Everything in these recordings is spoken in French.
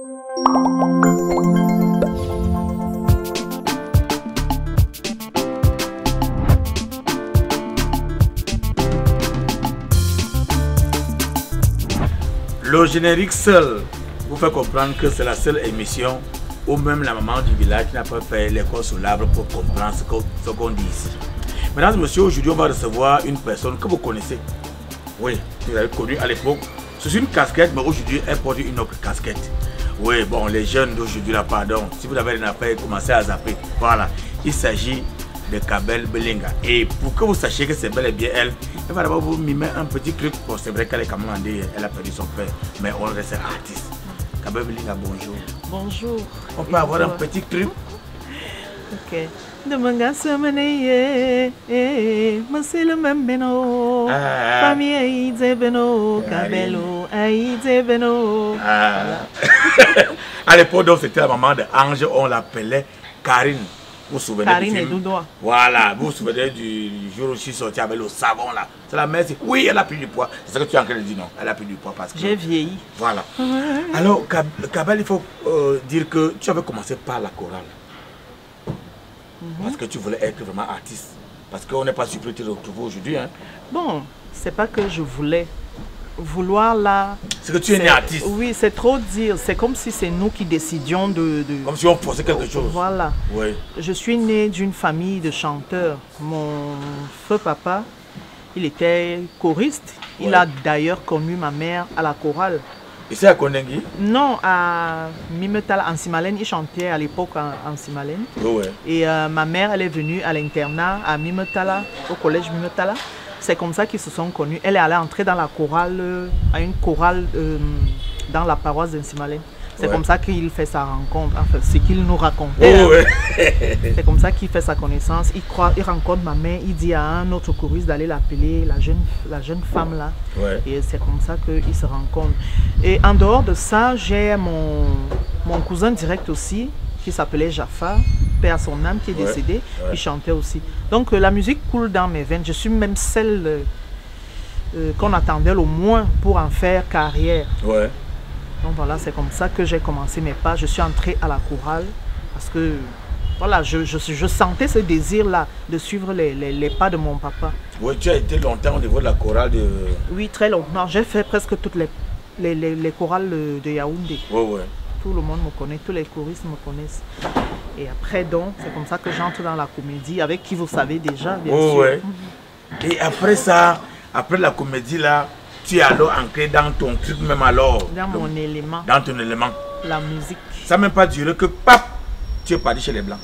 Le générique seul vous fait comprendre que c'est la seule émission où même la maman du village n'a pas fait l'école sous l'arbre pour comprendre ce qu'on dit ici. Mesdames et messieurs, aujourd'hui on va recevoir une personne que vous connaissez. Oui, vous avez connu à l'époque. C'est une casquette, mais aujourd'hui elle porte une autre casquette. Oui, bon, les jeunes d'aujourd'hui là, pardon, si vous avez rien à faire, commencez à zapper. Voilà, il s'agit de Kabel Belinga. Et pour que vous sachiez que c'est bel et bien elle, elle va d'abord vous mimer un petit truc. Bon, c'est vrai qu'elle est commandée, elle a perdu son père, mais on reste artiste. Kabel Belinga, bonjour. Bonjour. On peut avoir un petit truc. Ok. De manga semene masile membeno famille aïdze beno Kabelo aïdze beno. À l'époque, donc c'était la maman de Ange, on l'appelait Karine. Vous vous souvenez Karine du et film? Doudoua. Voilà, vous vous souvenez du jour où je suis sorti avec le savon là. C'est la mère, oui, elle a pris du poids. C'est ce que tu es en train de dire, non? Elle a pris du poids parce que... J'ai vieilli. Voilà. Alors, Kabel, il faut dire que tu avais commencé par la chorale. Parce que tu voulais être vraiment artiste. Parce qu'on n'est pas surpris de te retrouver aujourd'hui. Hein. Bon, c'est pas que je voulais. Vouloir là... C'est que tu es né artiste. Oui, c'est trop dire. C'est comme si c'est nous qui décidions de... Comme si on forçait quelque chose. Voilà. Oui. Je suis née d'une famille de chanteurs. Mon feu papa, il était choriste. Il a d'ailleurs connu ma mère à la chorale. Et c'est à Kondengi? Non, à Mimetala, en Simalène. Il chantait à l'époque en Simalène. Oh ouais. Et ma mère, elle est venue à l'internat à Mimetala, au collège Mimetala. C'est comme ça qu'ils se sont connus. Elle est allée entrer dans la chorale, à une chorale dans la paroisse de Simalène. C'est comme ça qu'il fait sa rencontre, enfin, ce qu'il nous racontait. Oh ouais. C'est comme ça qu'il fait sa connaissance. Il rencontre ma mère, il dit à un autre choriste d'aller l'appeler, la jeune femme là. Ouais. Et c'est comme ça qu'ils se rencontrent. Et en dehors de ça, j'ai mon cousin direct aussi, qui s'appelait Jaffa, père à son âme, qui est décédé, qui chantait aussi. Donc la musique coule dans mes veines. Je suis même celle qu'on attendait le moins pour en faire carrière. Ouais. Donc voilà, c'est comme ça que j'ai commencé mes pas. Je suis entrée à la chorale parce que voilà, je sentais ce désir-là de suivre les pas de mon papa. Oui, tu as été longtemps au niveau de la chorale de... Oui, très longtemps. J'ai fait presque toutes les chorales de Yaoundé. Oui, oui. Tout le monde me connaît, tous les choristes me connaissent. Et après donc, c'est comme ça que j'entre dans la comédie, avec qui vous savez déjà, bien sûr. Ouais. Et après ça, après la comédie là, tu es alors ancré dans ton truc même alors. Dans mon élément. Dans ton élément. La musique. Ça n'a même pas duré que pap, tu es parti chez les Blancs.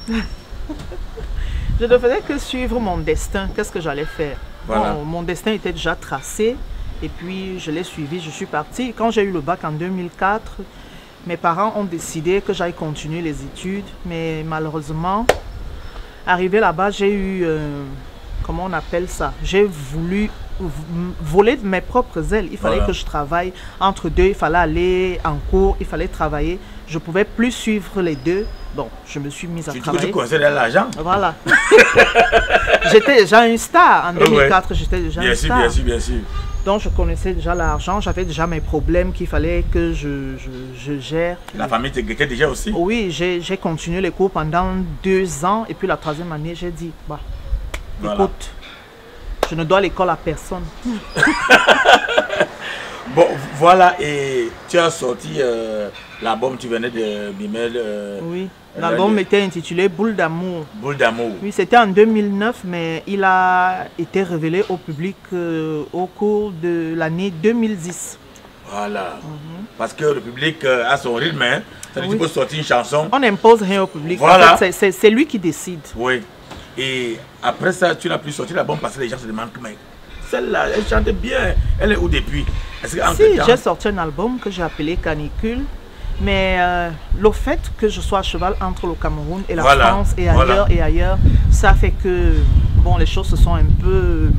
Je ne faisais que suivre mon destin. Qu'est-ce que j'allais faire? Voilà. Bon, mon destin était déjà tracé. Et puis je l'ai suivi, je suis partie. Quand j'ai eu le bac en 2004, mes parents ont décidé que j'aille continuer les études. Mais malheureusement, arrivé là-bas, j'ai eu... comment on appelle ça? J'ai voulu voler de mes propres ailes. Il fallait que je travaille entre deux. Il fallait aller en cours, il fallait travailler. Je ne pouvais plus suivre les deux. Bon, je me suis mise à travailler. Tu connaissais l'argent? Voilà. J'étais déjà une star. En 2004, j'étais déjà une star. Bien sûr, bien sûr. Donc, je connaissais déjà l'argent. J'avais déjà mes problèmes qu'il fallait que je gère. La famille te guettait déjà aussi? Oui, j'ai continué les cours pendant 2 ans. Et puis, la 3e année, j'ai dit, bah, écoute, je ne dois l'école à personne. Bon, voilà, et tu as sorti l'album, tu venais de Bimel. Oui, l'album était intitulé Boule d'amour. Boule d'amour. Oui, c'était en 2009, mais il a été révélé au public au cours de l'année 2010. Voilà, parce que le public a son rythme, hein. Tu peux sortir une chanson. On n'impose rien au public, voilà. En fait, c'est lui qui décide. Oui, et après ça, tu n'as plus sorti l'album parce que les gens se demandent, mais celle-là, elle chante bien, elle est où depuis? Si, j'ai sorti un album que j'ai appelé Canicule, mais le fait que je sois à cheval entre le Cameroun et la France et ailleurs, ça fait que bon, les choses se sont un peu,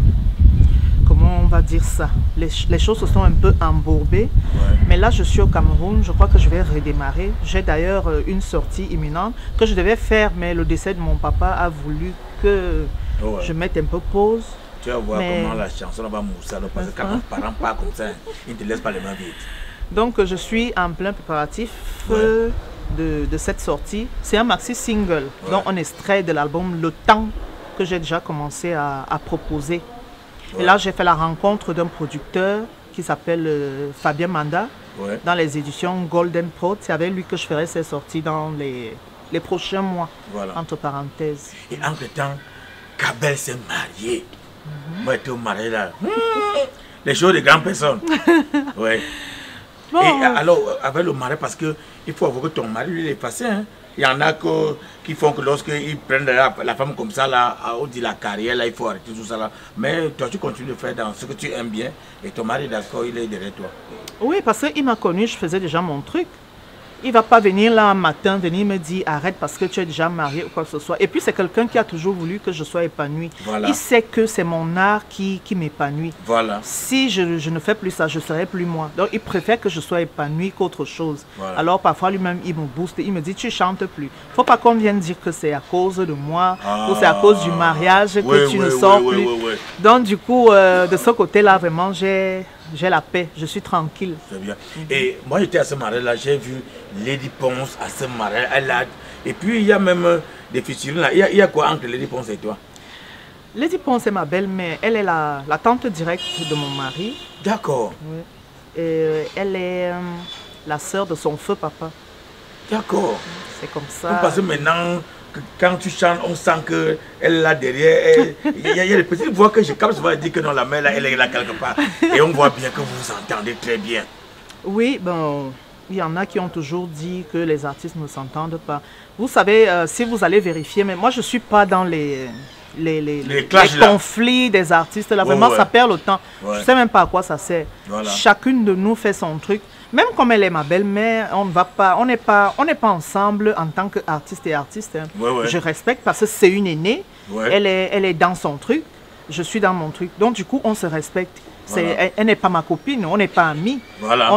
comment on va dire ça, les choses se sont un peu embourbées. Mais là, je suis au Cameroun, je crois que je vais redémarrer. J'ai d'ailleurs une sortie imminente que je devais faire, mais le décès de mon papa a voulu que je mette un peu pause. Tu vas voir comment la chanson va mousser, parce que quand nos parents parlent comme ça, ils ne te laissent pas les mains vides. Donc, je suis en plein préparatif de cette sortie. C'est un maxi single, donc on extrait de l'album Le Temps que j'ai déjà commencé à proposer. Et là, j'ai fait la rencontre d'un producteur qui s'appelle Fabien Manda dans les éditions Golden Prod. C'est avec lui que je ferai ces sorties dans les prochains mois, entre parenthèses. Et entre-temps, Kabel s'est marié. Moi, j'étais marié là. Les choses de grandes personnes. Bon. Et alors, avec le mari, parce qu'il faut avoir que ton mari, lui, il est passé. Hein. Il y en a qui font que lorsqu'ils prennent la femme comme ça, là, on dit la carrière, là, il faut arrêter tout ça. Là. Mais toi, tu continues de faire dans ce que tu aimes bien. Et ton mari, d'accord, il est derrière toi. Oui, parce qu'il m'a connu, je faisais déjà mon truc. Il ne va pas venir là un matin, venir me dire arrête parce que tu es déjà marié ou quoi que ce soit. Et puis c'est quelqu'un qui a toujours voulu que je sois épanouie. Il sait que c'est mon art qui m'épanouit. Si je ne fais plus ça, je ne serai plus moi. Donc il préfère que je sois épanouie qu'autre chose. Alors parfois lui-même il me booste, il me dit tu chantes plus. Il ne faut pas qu'on vienne dire que c'est à cause de moi ou c'est à cause du mariage que tu ne sors plus. Donc du coup de ce côté-là vraiment j'ai la paix, je suis tranquille. C'est bien. Et moi j'étais à ce mariage-là, j'ai vu Lady Ponce à ce mariage. Et puis il y a même des fissures là. Il y a quoi entre Lady Ponce et toi? Lady Ponce est ma belle-mère. Elle est la tante directe de mon mari. D'accord. Oui. Et elle est la sœur de son feu papa. D'accord. C'est comme ça. Parce que maintenant, quand tu chantes, on sent qu'elle est là derrière. Il y a des petites voix que je capte souvent dire que non, la mère là, elle est là quelque part. Et on voit bien que vous vous entendez très bien. Oui, bon, il y en a qui ont toujours dit que les artistes ne s'entendent pas. Vous savez, si vous allez vérifier, mais moi je ne suis pas dans les conflits des artistes. Là, vraiment, ça perd le temps. Je ne sais même pas à quoi ça sert. Chacune de nous fait son truc. Même comme elle est ma belle-mère, on n'est pas ensemble en tant qu'artiste et artiste. Hein. Je respecte parce que c'est une aînée. Elle est dans son truc. Je suis dans mon truc. Donc du coup, on se respecte. Elle n'est pas ma copine, on n'est pas amis.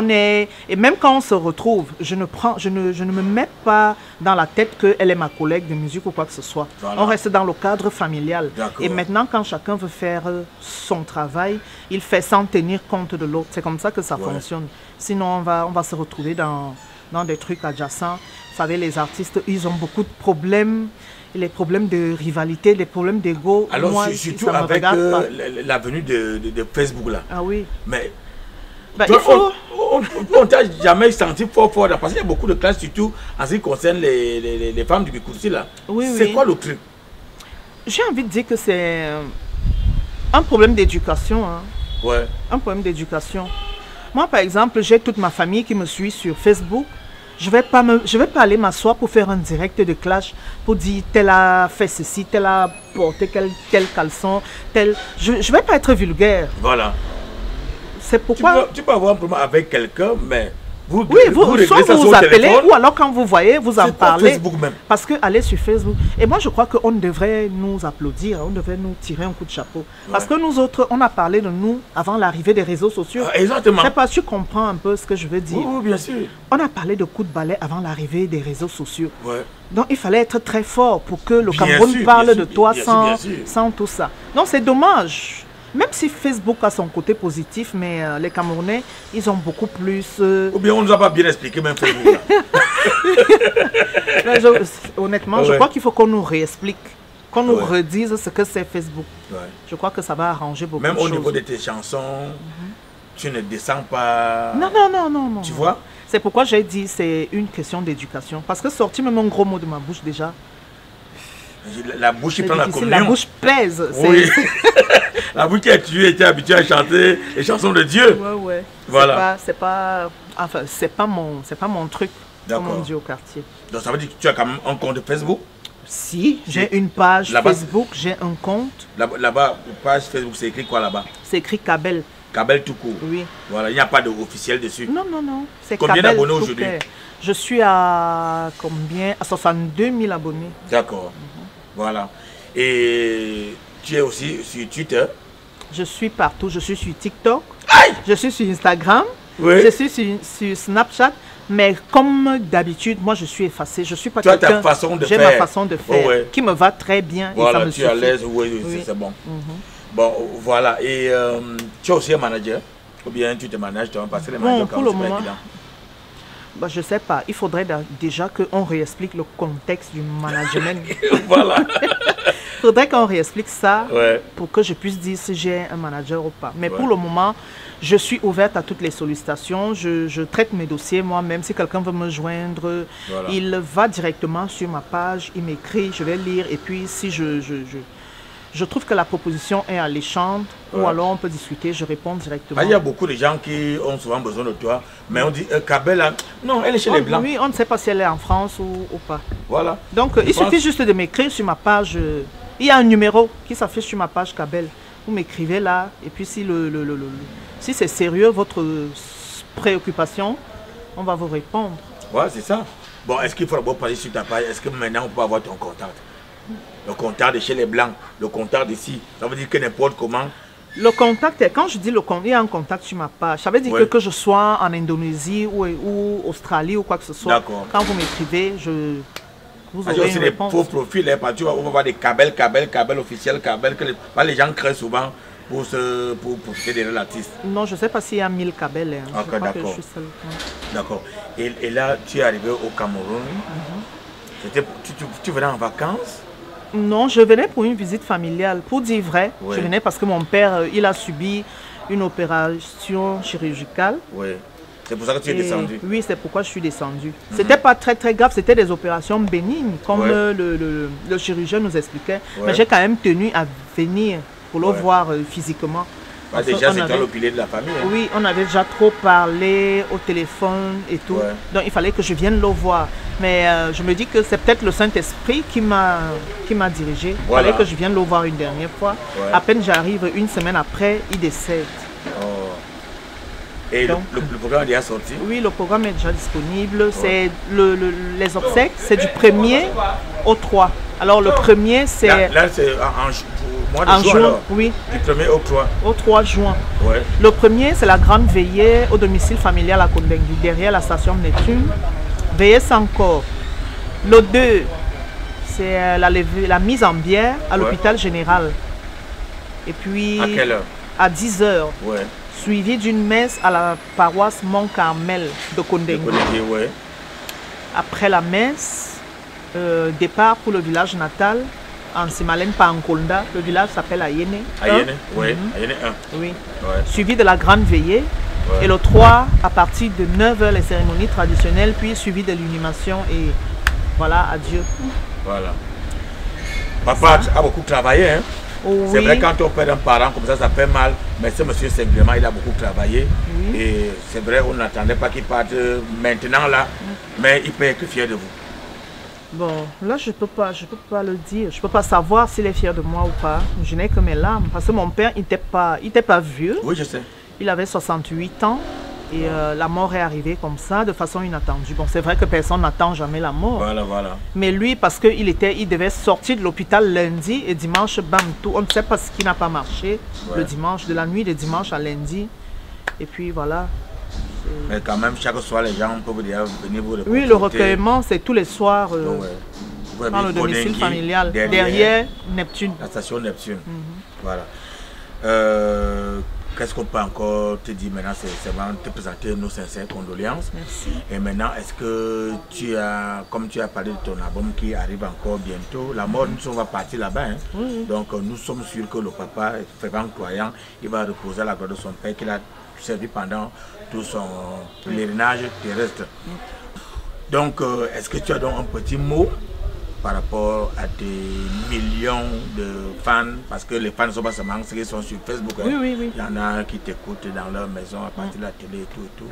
Et même quand on se retrouve, je ne me mets pas dans la tête qu'elle est ma collègue de musique ou quoi que ce soit. On reste dans le cadre familial. Et maintenant, quand chacun veut faire son travail, il fait sans tenir compte de l'autre. C'est comme ça que ça fonctionne. Sinon, on va se retrouver dans des trucs adjacents. Vous savez, les artistes, ils ont beaucoup de problèmes. Les problèmes de rivalité, les problèmes d'ego. Alors, moi, surtout avec la venue de Facebook là. Ah oui. Mais on t'a jamais senti fort parce qu'il y a beaucoup de classes, surtout en ce qui concerne les femmes du Bikoussi là. C'est quoi le truc? J'ai envie de dire que c'est un problème d'éducation. Hein. Un problème d'éducation. Moi, par exemple, j'ai toute ma famille qui me suit sur Facebook. Je vais pas aller m'asseoir pour faire un direct de clash pour dire tel a fait ceci, tel a porté quel caleçon, tel. Je vais pas être vulgaire. C'est pourquoi. Tu peux avoir un problème avec quelqu'un, mais vous appelez ou alors quand vous voyez, vous en parlez. Facebook même. Parce que aller sur Facebook. Et moi, je crois qu'on devrait nous applaudir, on devrait nous tirer un coup de chapeau. Parce que nous autres, on a parlé de nous avant l'arrivée des réseaux sociaux. Exactement. Je sais pas si tu comprends un peu ce que je veux dire. Oui, bien sûr. On a parlé de coups de balai avant l'arrivée des réseaux sociaux. Donc, il fallait être très fort pour que le Cameroun parle de toi sans tout ça. Donc, c'est dommage. Même si Facebook a son côté positif, mais les Camerounais, ils ont beaucoup plus... Ou bien on ne nous a pas bien expliqué, même Facebook. Honnêtement, je crois qu'il faut qu'on nous réexplique, qu'on nous redise ce que c'est Facebook. Je crois que ça va arranger beaucoup de choses. Même au niveau de tes chansons, tu ne descends pas... Non. Tu vois? C'est pourquoi j'ai dit c'est une question d'éducation. Parce que sortir même un gros mot de ma bouche déjà... La bouche, il prend la communion. La bouche pèse. Oui. La bouche qui tu étais habitué à chanter les chansons de Dieu. Voilà. C'est pas mon truc, comme on dit au quartier. Donc ça veut dire que tu as quand même un compte Facebook? Si, j'ai une page Facebook, j'ai un compte. Là-bas, page Facebook, c'est écrit quoi là-bas? C'est écrit Kabel. Kabel tout court. Oui. Voilà, il n'y a pas d'officiel dessus. Non. C'est combien d'abonnés aujourd'hui? Je suis à combien? À 62 000 abonnés. D'accord. Voilà. Et tu es aussi sur Twitter? Je suis partout. Je suis sur TikTok. Aïe! Je suis sur Instagram. Je suis sur Snapchat. Mais comme d'habitude, moi je suis effacée. Je suis pas quelqu'un. Tu as ta façon de faire. J'ai ma façon de faire qui me va très bien. Voilà, et ça me tu es à l'aise. Oui. C'est bon. Bon, voilà. Et tu es aussi un manager? Ou bien tu te manages toi, parce que les managers, pour le moment, bah, je ne sais pas. Il faudrait déjà qu'on réexplique le contexte du management. Voilà. Il faudrait qu'on réexplique ça pour que je puisse dire si j'ai un manager ou pas. Mais pour le moment, je suis ouverte à toutes les sollicitations. Je traite mes dossiers moi-même. Si quelqu'un veut me joindre, il va directement sur ma page, il m'écrit, je vais lire. Et puis, si je trouve que la proposition est alléchante, ou alors on peut discuter, je réponds directement. Il y a beaucoup de gens qui ont souvent besoin de toi, mais on dit Kabel, non, elle est chez les Blancs. Oui, on ne sait pas si elle est en France ou pas. Voilà. Donc, il suffit juste de m'écrire sur ma page. Il y a un numéro qui s'affiche sur ma page Kabel. Vous m'écrivez là, et puis si, si c'est sérieux, votre préoccupation, on va vous répondre. Ouais, c'est ça. Bon, est-ce qu'il faut d'abord passer sur ta page? Est-ce que maintenant on peut avoir ton contact? Le contact de chez les Blancs, le contact d'ici, ça veut dire que n'importe comment. Le contact, quand je dis il y a un contact sur ma page, ça veut dire que je sois en Indonésie ou Australie ou quoi que ce soit. Quand vous m'écrivez, vous aurez une réponse. Il y a aussi des faux profils, hein, parce que on va voir des Kabel officiels, Kabel, que les gens créent souvent pour profiter des artistes. Non, je ne sais pas s'il y a 1000 Kabel. Hein. Okay, d'accord. D'accord. Et là, tu es arrivé au Cameroun. Tu venais en vacances? Non, je venais pour une visite familiale. Pour dire vrai, je venais parce que mon père, il a subi une opération chirurgicale. Oui. C'est pour ça que tu es descendu? Oui, c'est pourquoi je suis descendu. C'était pas très grave, c'était des opérations bénignes, comme le chirurgien nous expliquait. Mais j'ai quand même tenu à venir pour le voir physiquement. Déjà, c'était le pilier de la famille. Hein. Oui, on avait déjà trop parlé au téléphone et tout. Donc, il fallait que je vienne le voir. Mais je me dis que c'est peut-être le Saint-Esprit qui m'a dirigé. Il fallait que je vienne le voir une dernière fois. À peine j'arrive, une semaine après, il décède. Et donc, le programme est déjà sorti? Oui, le programme est déjà disponible. C'est les obsèques, c'est du 1er au 3. Alors, le premier, c'est... Là c'est en juin, oui. Du 1er au 3. Au 3 juin. Le premier, c'est la grande veillée au domicile familial à Kondengui, derrière la station Neptune. Veillée sans corps. Le 2, c'est la mise en bière à l'hôpital général. Et puis... À quelle heure? À 10 h. Suivi d'une messe à la paroisse Mont-Carmel de Kondengui. Après la messe, départ pour le village natal, en Simalène Pankonda. Le village s'appelle Ayene. Ayene, oui. Ayene 1. Oui. Suivi de la grande veillée. Et le 3, à partir de 9 h, les cérémonies traditionnelles, puis suivi de l'inhumation et voilà, adieu. Voilà. Papa a beaucoup travaillé, hein? C'est vrai, quand on perd un parent comme ça fait mal. Mais ce monsieur, simplement, il a beaucoup travaillé. Et c'est vrai, on n'attendait pas qu'il parte maintenant là. Mais il peut être fier de vous. Bon, là, je peux pas le dire. Je ne peux pas savoir s'il est fier de moi ou pas. Je n'ai que mes larmes. Parce que mon père, il n'était pas vieux. Oui, je sais. Il avait 68 ans. Et la mort est arrivée comme ça, de façon inattendue. Bon, c'est vrai que personne n'attend jamais la mort. Voilà. Mais lui, parce qu'il devait sortir de l'hôpital lundi et dimanche, bam, tout. On ne sait pas ce qui n'a pas marché le dimanche, de la nuit de dimanche à lundi. Et puis voilà. Mais quand même, chaque soir, les gens peuvent venir vous reconforter. Oui, le recueillement, c'est tous les soirs dans le domicile familial, derrière Neptune. La station Neptune. Voilà. Qu'est-ce qu'on peut encore te dire maintenant? C'est vraiment te présenter nos sincères condoléances. Merci. Et maintenant, est-ce que comme tu as parlé de ton album qui arrive encore bientôt, la mort, nous on va partir là-bas. Hein? Donc nous sommes sûrs que le papa, fervent croyant, il va reposer à la gloire de son père qu'il a servi pendant tout son pèlerinage terrestre. Donc, est-ce que tu as donc un petit mot par rapport à tes millions de fans, parce que les fans ne sont pas seulement ceux qui sont sur Facebook. Hein. Oui. Il y en a qui t'écoutent dans leur maison à partir de la télé et tout.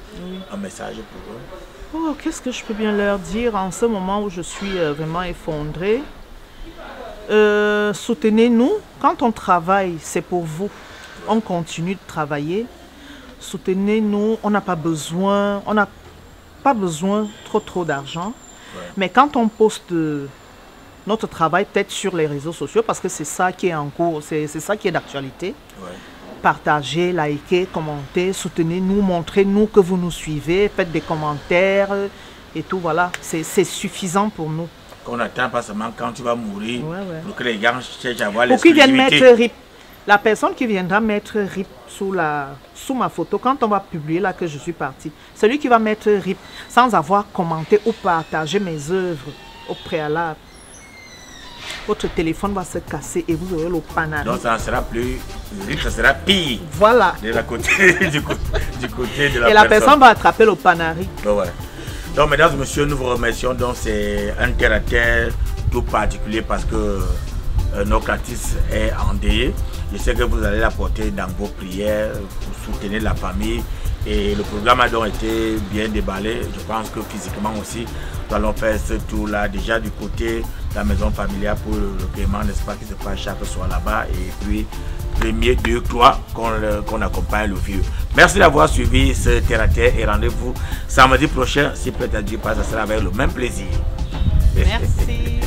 Un message pour eux. Oh, qu'est-ce que je peux bien leur dire en ce moment où je suis vraiment effondrée? Soutenez-nous. Quand on travaille, c'est pour vous. On continue de travailler. Soutenez-nous. On n'a pas besoin trop d'argent. Mais quand on poste notre travail peut-être sur les réseaux sociaux, parce que c'est ça qui est en cours, c'est ça qui est d'actualité. Partagez, likez, commentez, soutenez-nous, montrez-nous que vous nous suivez, faites des commentaires et tout, voilà. C'est suffisant pour nous. Qu'on n'attend pas seulement quand tu vas mourir, pour que les gens cherchent à voir pour qu'ils viennent mettre RIP. La personne qui viendra mettre RIP sous ma photo, quand on va publier là que je suis partie, celui qui va mettre RIP sans avoir commenté ou partagé mes œuvres au préalable, votre téléphone va se casser et vous aurez le panari. Donc ça ne sera plus RIP, ça sera pire. Voilà. De la côté, du côté de la personne. Et la personne va attraper le panari. Ouais. Donc mesdames et messieurs, nous vous remercions. Donc c'est un terre-à-terre tout particulier parce que notre artiste est endeuillé. Je sais que vous allez l'apporter dans vos prières pour soutenir la famille. Et le programme a donc été bien déballé. Je pense que physiquement aussi, nous allons faire ce tour-là déjà du côté de la maison familiale pour le recueillement, n'est-ce pas, qui se passe chaque soir là-bas. Et puis, 1er, 2, 3, qu'on accompagne le vieux. Merci d'avoir suivi ce terre-à-terre et rendez-vous samedi prochain. Si peut-être Dieu passe, ça sera avec le même plaisir. Merci.